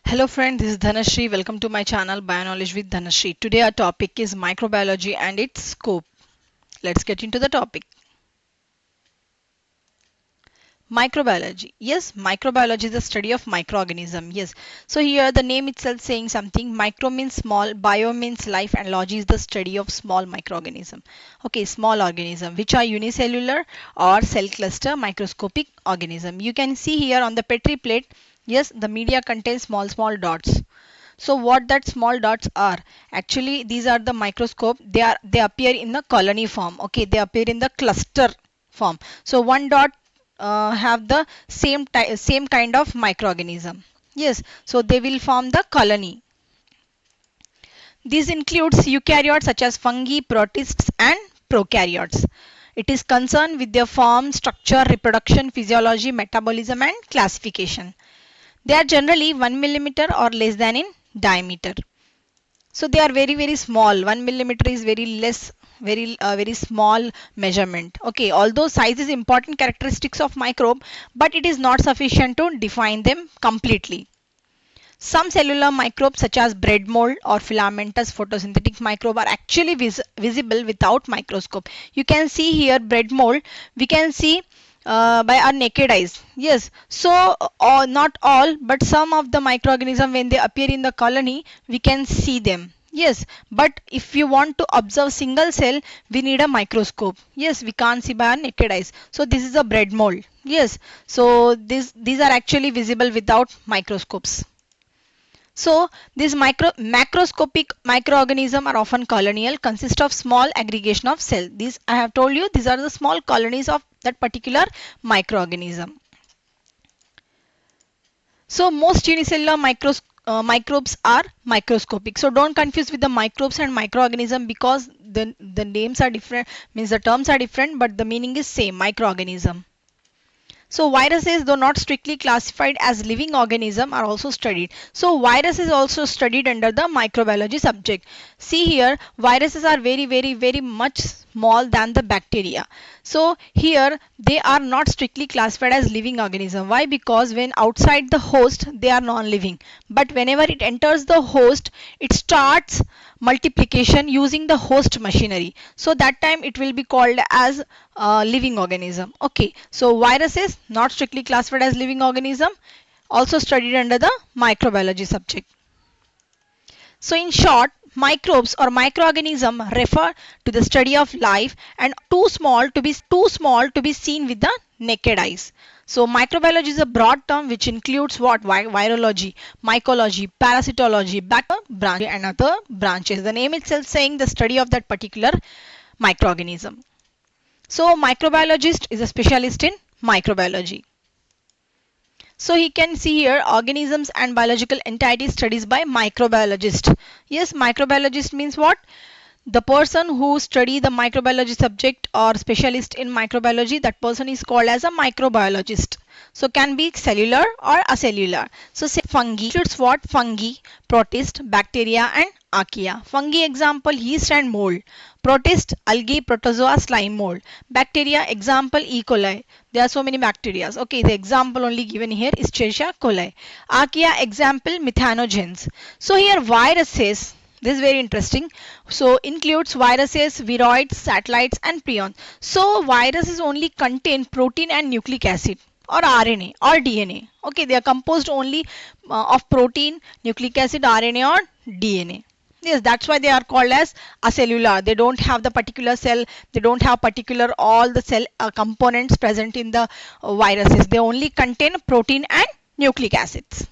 Hello friend, this is DhanaShri. Welcome to my channel Bioknowledge with DhanaShri. Today our topic is microbiology and its scope. Let's get into the topic. Microbiology. Yes, microbiology is the study of microorganism. Yes. So here the name itself saying something. Micro means small, bio means life, and logy is the study of small microorganism. Okay, small organism which are unicellular or cell cluster microscopic organism. You can see here on the Petri plate. Yes, the media contains small dots. So what that small dots are, actually these are the microscope. They appear in the colony form. Okay, they appear in the cluster form. So one dot have the same kind of microorganism. Yes, so they will form the colony. This includes eukaryotes such as fungi, protists, and prokaryotes. It is concerned with their form, structure, reproduction, physiology, metabolism, and classification. They are generally 1 millimeter or less than in diameter. So they are very small. 1 millimeter is very less, very small measurement. Okay, although size is important characteristics of microbe, but it is not sufficient to define them completely. Some cellular microbes such as bread mold or filamentous photosynthetic microbe are actually visible without microscope. You can see here bread mold. We can see by our naked eyes. Yes, so not all, but some of the microorganisms when they appear in the colony, we can see them. Yes, but if you want to observe single cell, we need a microscope. Yes, we can't see by our naked eyes. So this is a bread mold. Yes, so these are actually visible without microscopes. So these macroscopic microorganisms are often colonial, consist of small aggregation of cells. These I have told you, these are the small colonies of that particular microorganism. So most unicellular microbes are microscopic. So don't confuse with the microbes and microorganism because the names are different, means the terms are different, but the meaning is same, microorganism. So viruses, though not strictly classified as living organism, are also studied. So virus is also studied under the microbiology subject. See here, viruses are very much small than the bacteria. So here they are not strictly classified as living organism. Why? Because when outside the host they are non-living. But whenever it enters the host, it starts multiplication using the host machinery. So that time it will be called as living organism. Okay, so viruses not strictly classified as living organism, also studied under the microbiology subject. So in short, microbes or microorganism refer to the study of life and too small to be seen with the naked eyes. So microbiology is a broad term which includes what? Virology, mycology, parasitology, branch and other branches. The name itself saying the study of that particular microorganism. So microbiologist is a specialist in microbiology. So he can see here organisms and biological entities studies by microbiologist. Yes, microbiologist means what? The person who study the microbiology subject or specialist in microbiology, that person is called as a microbiologist. So can be cellular or acellular. So say fungi includes what? Fungi, protist, bacteria and archaea. Fungi example yeast and mold. Protist, algae, protozoa, slime mold. Bacteria example E. coli. There are so many bacteria. Okay, the example only given here is Escherichia coli. Archaea example methanogens. So here viruses. This is very interesting. So includes viruses, viroids, satellites and prions. So viruses only contain protein and nucleic acid or RNA or DNA. Okay, they are composed only of protein, nucleic acid, RNA or DNA. Yes, that's why they are called as acellular. They don't have the particular cell. They don't have particular all the cell components present in the viruses. They only contain protein and nucleic acids.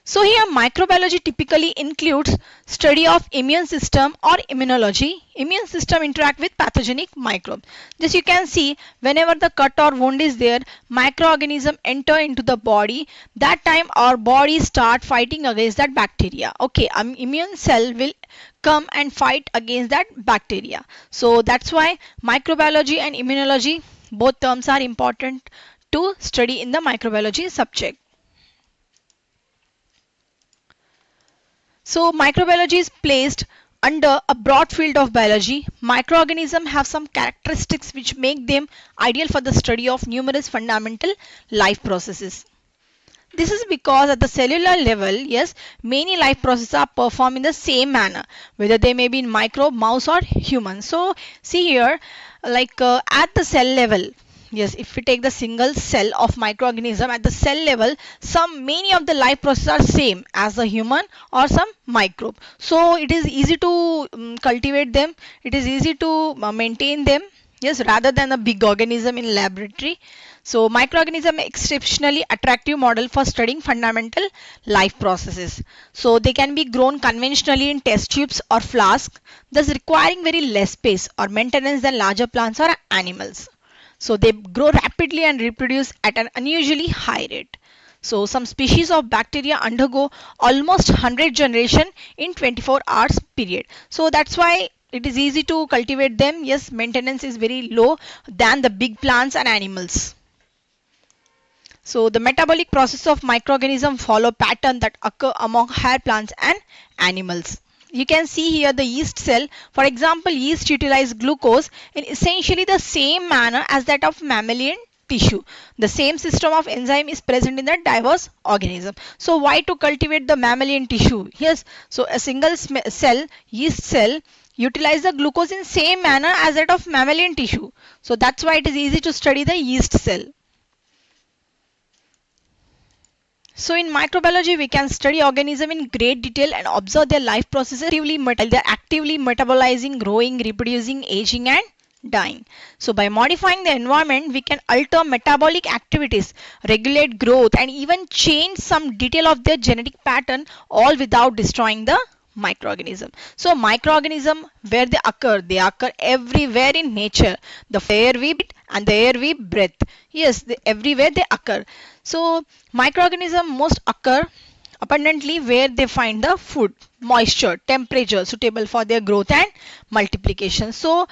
So here microbiology typically includes study of immune system or immunology. Immune system interact with pathogenic microbes. This you can see whenever the cut or wound is there, microorganism enter into the body. That time our body start fighting against that bacteria. Okay, immune cell will come and fight against that bacteria. So that's why microbiology and immunology, both terms are important to study in the microbiology subject. So microbiology is placed under a broad field of biology. Microorganisms have some characteristics which make them ideal for the study of numerous fundamental life processes. This is because at the cellular level, yes, many life processes are performed in the same manner, whether they may be in microbe, mouse or human. So see here, like at the cell level, yes, if we take the single cell of microorganism at the cell level, some many of the life processes are same as the human or some microbe. So it is easy to cultivate them. It is easy to maintain them. Yes, rather than a big organism in laboratory. So microorganism exceptionally attractive model for studying fundamental life processes. So they can be grown conventionally in test tubes or flasks, thus requiring very less space or maintenance than larger plants or animals. So they grow rapidly and reproduce at an unusually high rate. So some species of bacteria undergo almost 100 generation in 24 hours period. So that's why it is easy to cultivate them. Yes, maintenance is very low than the big plants and animals. So the metabolic process of microorganisms follow pattern that occur among higher plants and animals. You can see here the yeast cell. For example, yeast utilize glucose in essentially the same manner as that of mammalian tissue. The same system of enzyme is present in the diverse organism. So why to cultivate the mammalian tissue? Yes, so a single cell, yeast cell, utilize the glucose in same manner as that of mammalian tissue. So that's why it is easy to study the yeast cell. So in microbiology, we can study organisms in great detail and observe their life processes while they're actively metabolizing, growing, reproducing, aging and dying. So by modifying the environment, we can alter metabolic activities, regulate growth and even change some detail of their genetic pattern, all without destroying the microorganism. So microorganism, where they occur everywhere in nature. The air we breathe and the air we breathe. Yes, everywhere they occur. So microorganisms most occur abundantly where they find the food, moisture, temperature suitable for their growth and multiplication. So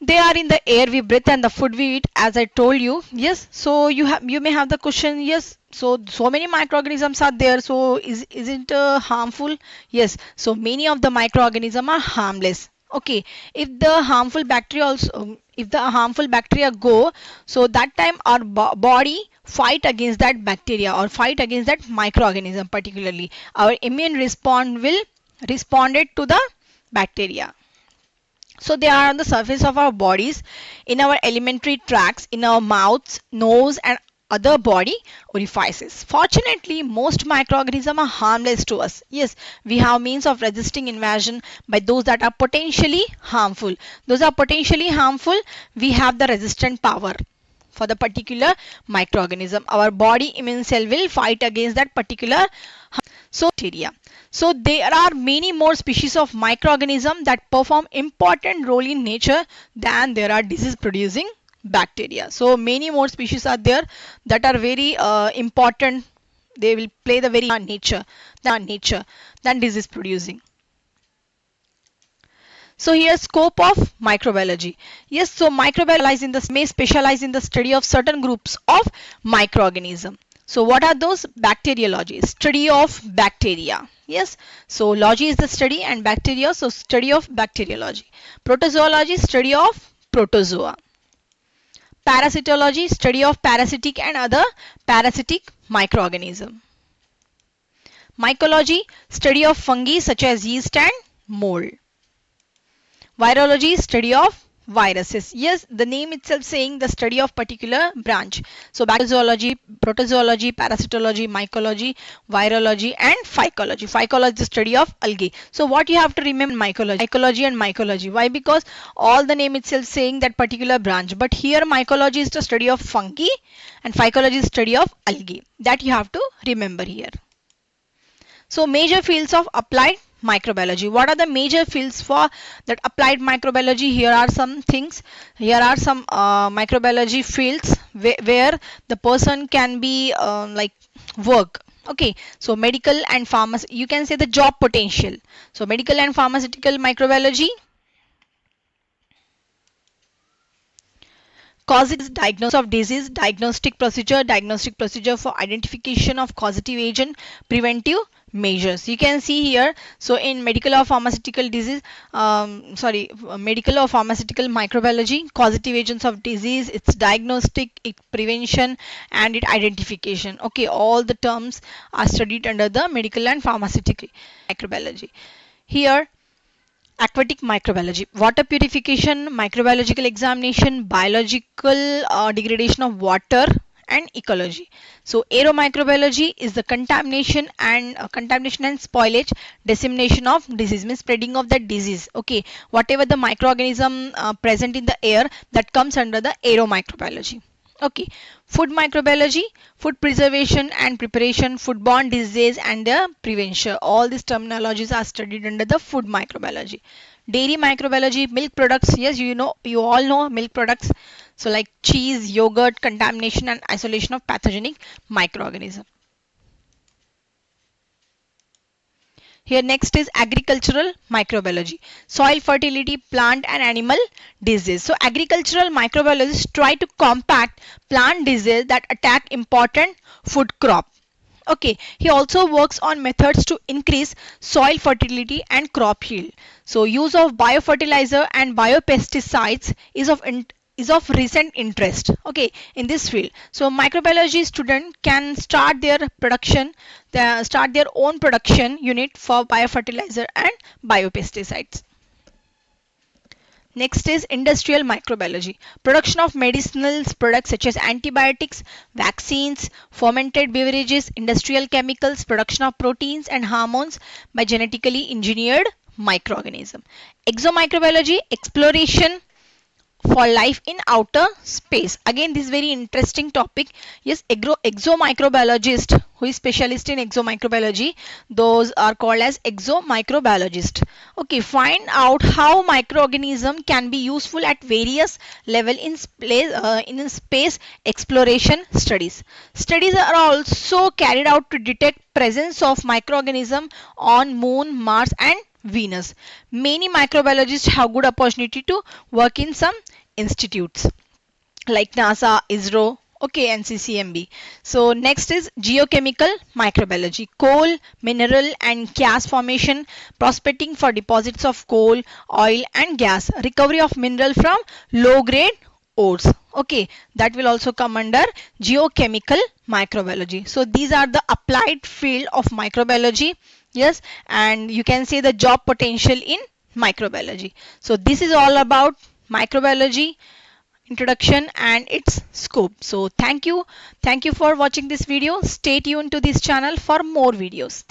they are in the air we breathe and the food we eat, as I told you. Yes, so you may have the question, yes, so many microorganisms are there, so isn't harmful? Yes, so many of the microorganisms are harmless. Okay, if the harmful bacteria also if the harmful bacteria go, so that time our body fight against that bacteria or fight against that microorganism. Particularly our immune response will respond it to the bacteria. So they are on the surface of our bodies, in our alimentary tracts, in our mouths, nose and other body orifices. Fortunately, most microorganisms are harmless to us. Yes, we have means of resisting invasion by those that are potentially harmful. Those are potentially harmful, we have the resistant power for the particular microorganism. Our body immune cell will fight against that particular bacteria. So there are many more species of microorganisms that perform important role in nature than there are disease producing bacteria. So many more species are there that are very important. They will play the very nature than disease producing. So here scope of microbiology. Yes, so microbiology may specialize in the study of certain groups of microorganisms. So what are those? Bacteriology, study of bacteria. Yes, so logy is the study and bacteria, so study of bacteriology. Protozoology, study of protozoa. Parasitology, study of parasitic and other parasitic microorganism. Mycology, study of fungi such as yeast and mold. Virology, study of viruses. Yes, the name itself saying the study of particular branch. So bacteriology, protozoology, parasitology, mycology, virology and phycology. Phycology is the study of algae. So what you have to remember, mycology and mycology. Why? Because all the name itself saying that particular branch. But here mycology is the study of fungi and phycology is study of algae. That you have to remember here. So major fields of applied microbiology. What are the major fields for that applied microbiology? Here are some things. Here are some microbiology fields where the person can be like work. Okay, so medical and pharmacy, you can say the job potential. So medical and pharmaceutical microbiology. Causes, diagnosis of disease, diagnostic procedure for identification of causative agent, preventive measures. You can see here, so in medical or pharmaceutical disease, medical or pharmaceutical microbiology, causative agents of disease, its diagnostic, its prevention, and its identification. Okay, all the terms are studied under the medical and pharmaceutical microbiology. Here, aquatic microbiology, water purification, microbiological examination, biological degradation of water, and ecology. So aeromicrobiology is the contamination and spoilage, dissemination of disease, means spreading of the disease. Okay, whatever the microorganism present in the air, that comes under the aeromicrobiology. Okay, food microbiology, food preservation and preparation, foodborne disease and prevention. All these terminologies are studied under the food microbiology. Dairy microbiology, milk products. Yes, you know, you all know milk products. So like cheese, yogurt, contamination and isolation of pathogenic microorganism. Here next is agricultural microbiology, soil fertility, plant and animal disease. So agricultural microbiologists try to combat plant disease that attack important food crop. Okay, he also works on methods to increase soil fertility and crop yield. So use of biofertilizer and biopesticides is of recent interest, okay, in this field. So microbiology student can start their own production unit for biofertilizer and biopesticides. Next is industrial microbiology, production of medicinal products such as antibiotics, vaccines, fermented beverages, industrial chemicals, production of proteins and hormones by genetically engineered microorganism. Exomicrobiology, exploration for life in outer space. Again, this is very interesting topic. Yes, exomicrobiologist who is specialist in exomicrobiology, those are called as exomicrobiologist. Okay, find out how microorganism can be useful at various level in space exploration studies. Studies are also carried out to detect presence of microorganism on Moon, Mars and Venus. Many microbiologists have good opportunity to work in some institutes like NASA, ISRO, okay, and CCMB. So next is geochemical microbiology, coal, mineral and gas formation, prospecting for deposits of coal, oil and gas, recovery of mineral from low grade ores. Okay, that will also come under geochemical microbiology. So these are the applied field of microbiology. Yes, and you can see the job potential in microbiology. So this is all about microbiology introduction and its scope. So thank you for watching this video. Stay tuned to this channel for more videos.